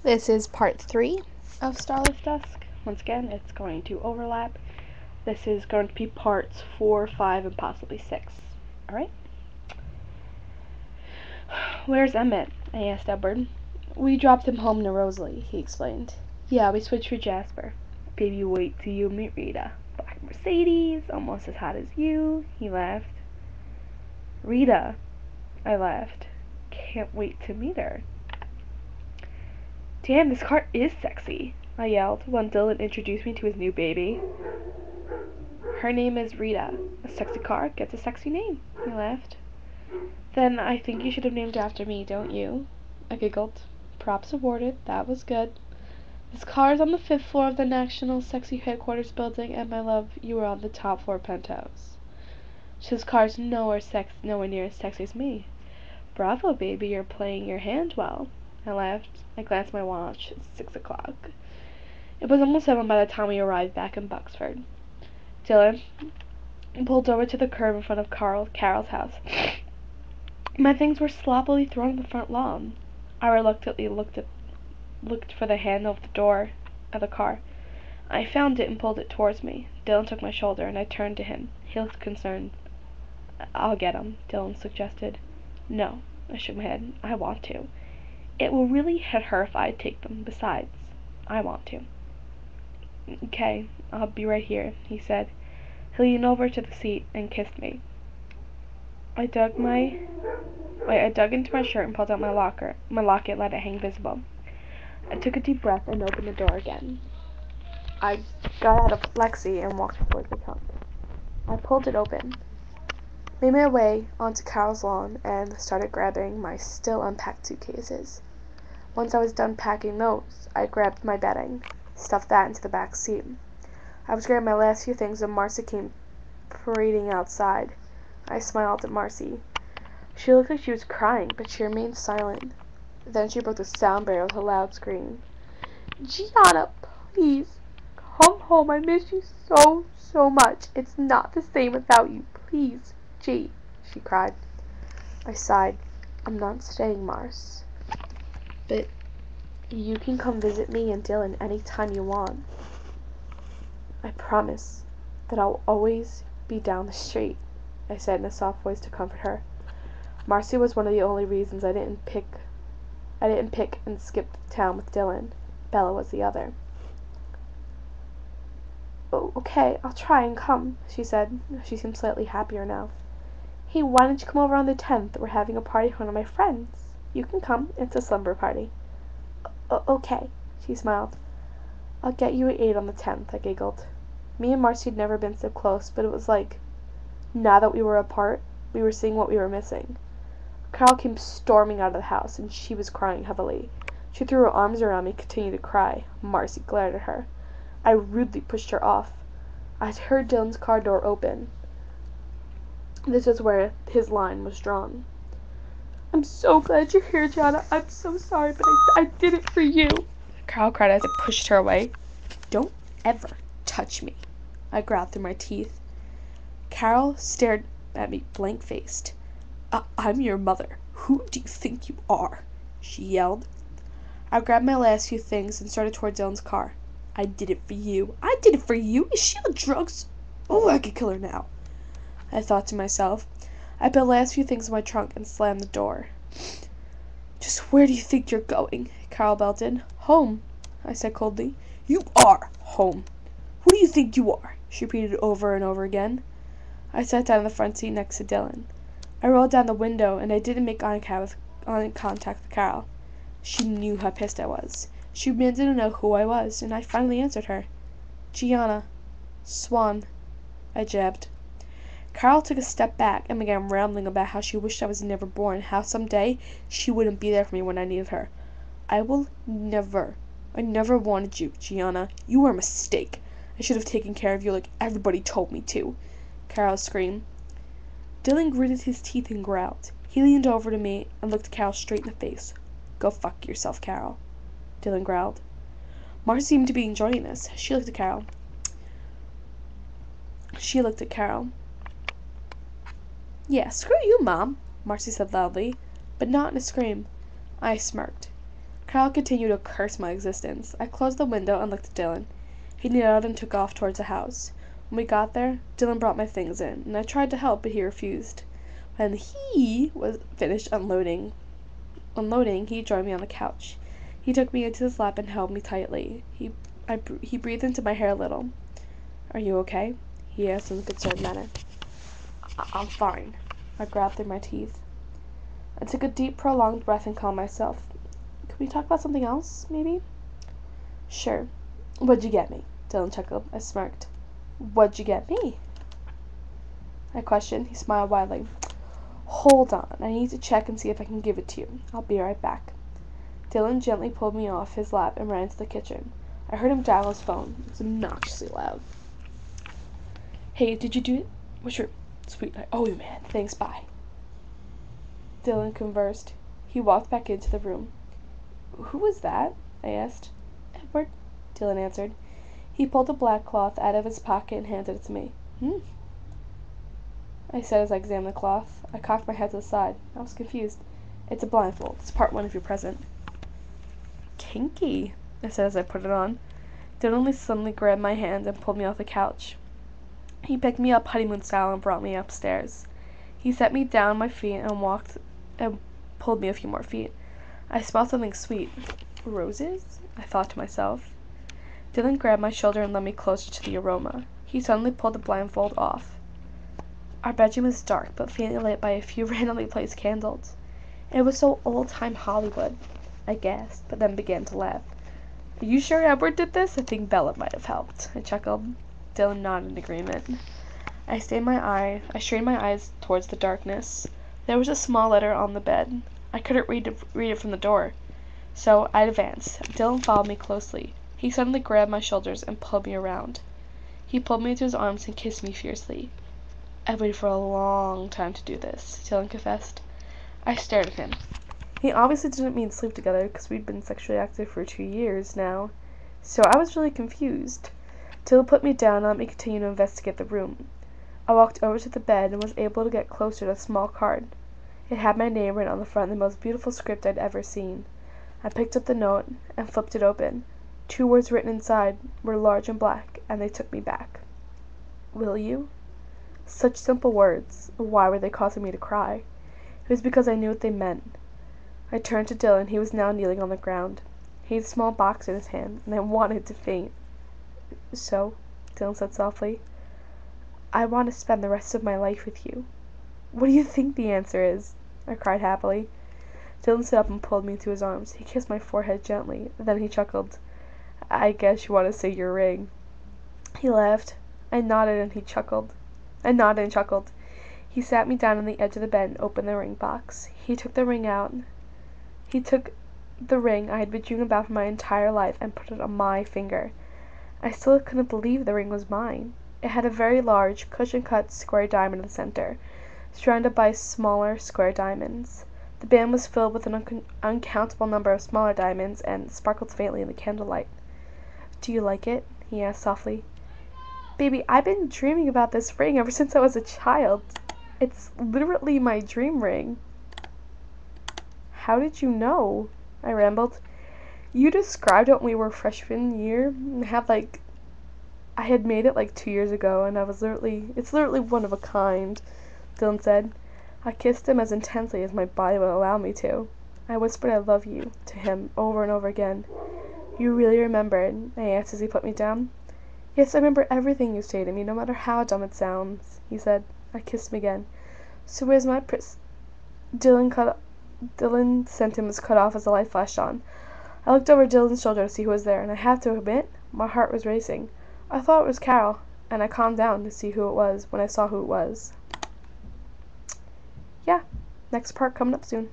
This is part 3 of Starless Dusk. Once again, it's going to overlap. This is going to be parts 4, 5, and possibly 6. Alright? Where's Emmett? I asked Edward. We dropped him home to Rosalie, he explained. Yeah, we switched for Jasper. Baby, wait till you meet Rita. Black Mercedes, almost as hot as you, he laughed. Rita, I laughed. Can't wait to meet her. Damn, this car is sexy, I yelled when Dylan introduced me to his new baby. Her name is Rita. A sexy car gets a sexy name, he laughed. Then I think you should have named her after me, don't you? I giggled. Props awarded, that was good. This car is on the 5th floor of the National Sexy Headquarters building, and my love, you were on the top floor penthouse. This car's nowhere near as sexy as me. Bravo, baby, you're playing your hand well. I laughed. I glanced at my watch. It's 6 o'clock. It was almost 7 by the time we arrived back in Buxford. Dylan pulled over to the curb in front of Carol's house. My things were sloppily thrown on the front lawn. I reluctantly looked for the handle of the door of the car. I found it and pulled it towards me. Dylan took my shoulder, and I turned to him. He looked concerned. I'll get him, Dylan suggested. No, I shook my head. I want to. It will really hit her if I take them. Besides, I want to. Okay, I'll be right here, he said. He leaned over to the seat and kissed me. I dug into my shirt and pulled out my locket, let it hang visible. I took a deep breath and opened the door again. I got out of Lexi and walked towards the trunk. I pulled it open, made my way onto Carol's lawn, and started grabbing my still unpacked suitcases. Once I was done packing those, I grabbed my bedding, stuffed that into the back seat. I was grabbing my last few things when Marcy came parading outside. I smiled at Marcy. She looked like she was crying, but she remained silent. Then she broke the sound barrier with a loud scream. Gianna, please, come home. I miss you so much. It's not the same without you. Please, G, she cried. I sighed. I'm not staying, Mars. But you can come visit me and Dylan any time you want. I promise that I'll always be down the street, I said in a soft voice to comfort her. Marcy was one of the only reasons I didn't pick and skip town with Dylan. Bella was the other. Oh, okay, I'll try and come, she said. She seemed slightly happier now. Hey, why don't you come over on the 10th? We're having a party for one of my friends. You can come. It's a slumber party. Okay, she smiled. I'll get you at 8 on the 10th, I giggled. Me and Marcy had never been so close, but it was like, now that we were apart, we were seeing what we were missing. Carol came storming out of the house, and she was crying heavily. She threw her arms around me and continued to cry. Marcy glared at her. I rudely pushed her off. I heard Dylan's car door open. This is where his line was drawn. I'm so glad you're here, Gianna. I'm so sorry, but I did it for you, Carol cried as I pushed her away. Don't ever touch me, I growled through my teeth. Carol stared at me blank-faced. I'm your mother. Who do you think you are? She yelled. I grabbed my last few things and started toward Dylan's car. I did it for you. I did it for you? Is she on drugs? Oh, I could kill her now, I thought to myself. I put the last few things in my trunk and slammed the door. Just where do you think you're going? Carol belted. Home, I said coldly. You are home. Who do you think you are? She repeated over and over again. I sat down in the front seat next to Dylan. I rolled down the window, and I didn't make eye contact with Carol. She knew how pissed I was. She demanded to know who I was, and I finally answered her. Gianna. Swan, I jabbed. Carol took a step back and began rambling about how she wished I was never born, how someday she wouldn't be there for me when I needed her. I never wanted you, Gianna. You were a mistake. I should have taken care of you like everybody told me to, Carol screamed. Dylan gritted his teeth and growled. He leaned over to me and looked Carol straight in the face. Go fuck yourself, Carol, Dylan growled. Marcy seemed to be enjoying this. She looked at Carol. Yeah, screw you, Mom, Marcy said loudly, but not in a scream. I smirked. Carl continued to curse my existence. I closed the window and looked at Dylan. He nodded and took off towards the house. When we got there, Dylan brought my things in, and I tried to help, but he refused. When he was finished unloading, he joined me on the couch. He took me into his lap and held me tightly. He breathed into my hair a little. "Are you okay?" he asked in a concerned manner. "I'm fine." I growled through my teeth. I took a deep, prolonged breath and calmed myself. "Could we talk about something else, maybe?" "Sure. What'd you get me?" Dylan chuckled. I smirked. "What'd you get me?" I questioned. He smiled widely. "Hold on. I need to check and see if I can give it to you. I'll be right back." Dylan gently pulled me off his lap and ran into the kitchen. I heard him dial his phone. It was obnoxiously loud. "Hey, did you do it? What's your... Sweet, I owe you, man. Thanks, bye." Dylan conversed. He walked back into the room. "Who was that?" I asked. "Edward," Dylan answered. He pulled a black cloth out of his pocket and handed it to me. I said as I examined the cloth. I cocked my head to the side. I was confused. "It's a blindfold. It's part 1 of your present." "Kinky," I said as I put it on. Dylan suddenly grabbed my hand and pulled me off the couch. He picked me up honeymoon style and brought me upstairs. He set me down on my feet and pulled me a few more feet. I smelled something sweet. Roses? I thought to myself. Dylan grabbed my shoulder and led me closer to the aroma. He suddenly pulled the blindfold off. Our bedroom was dark, but faintly lit by a few randomly placed candles. It was so old-time Hollywood, I gasped, but then began to laugh. "Are you sure Edward did this? I think Bella might have helped," I chuckled. Dylan nodded in agreement. I strained my eyes towards the darkness. There was a small letter on the bed. I couldn't read it from the door, so I advanced. Dylan followed me closely. He suddenly grabbed my shoulders and pulled me around. He pulled me into his arms and kissed me fiercely. "I've waited for a long time to do this," Dylan confessed. I stared at him. He obviously didn't mean to sleep together because we'd been sexually active for 2 years now, so I was really confused. Dylan put me down and let me continue to investigate the room. I walked over to the bed and was able to get closer to a small card. It had my name written on the front in the most beautiful script I'd ever seen. I picked up the note and flipped it open. 2 words written inside were large and black, and they took me back. "Will you?" Such simple words. Why were they causing me to cry? It was because I knew what they meant. I turned to Dylan. He was now kneeling on the ground. He had a small box in his hand, and I wanted to faint. "So," Dylan said softly, "I want to spend the rest of my life with you." "What do you think the answer is?" I cried happily. Dylan stood up and pulled me into his arms. He kissed my forehead gently. Then he chuckled. "I guess you want to say your ring." He laughed. I nodded and chuckled. He sat me down on the edge of the bed and opened the ring box. He took the ring out. He took the ring I had been dreaming about for my entire life and put it on my finger. I still couldn't believe the ring was mine. It had a very large, cushion-cut square diamond in the center, surrounded by smaller square diamonds. The band was filled with an uncountable number of smaller diamonds and sparkled faintly in the candlelight. "Do you like it?" he asked softly. "Baby, I've been dreaming about this ring ever since I was a child. It's literally my dream ring." "How did you know?" I rambled. "You described it when we were freshman year. I had made it 2 years ago, and it's literally one of a kind," Dylan said. I kissed him as intensely as my body would allow me to. I whispered "I love you" to him over and over again. "You really remembered?" I asked as he put me down. "Yes, I remember everything you say to me, no matter how dumb it sounds," he said. I kissed him again. "So where's my Dylan's sentence was cut off as the light flashed on. I looked over Dylan's shoulder to see who was there, and I have to admit, my heart was racing. I thought it was Carol, and I calmed down to see who it was when I saw who it was. Yeah, next part coming up soon.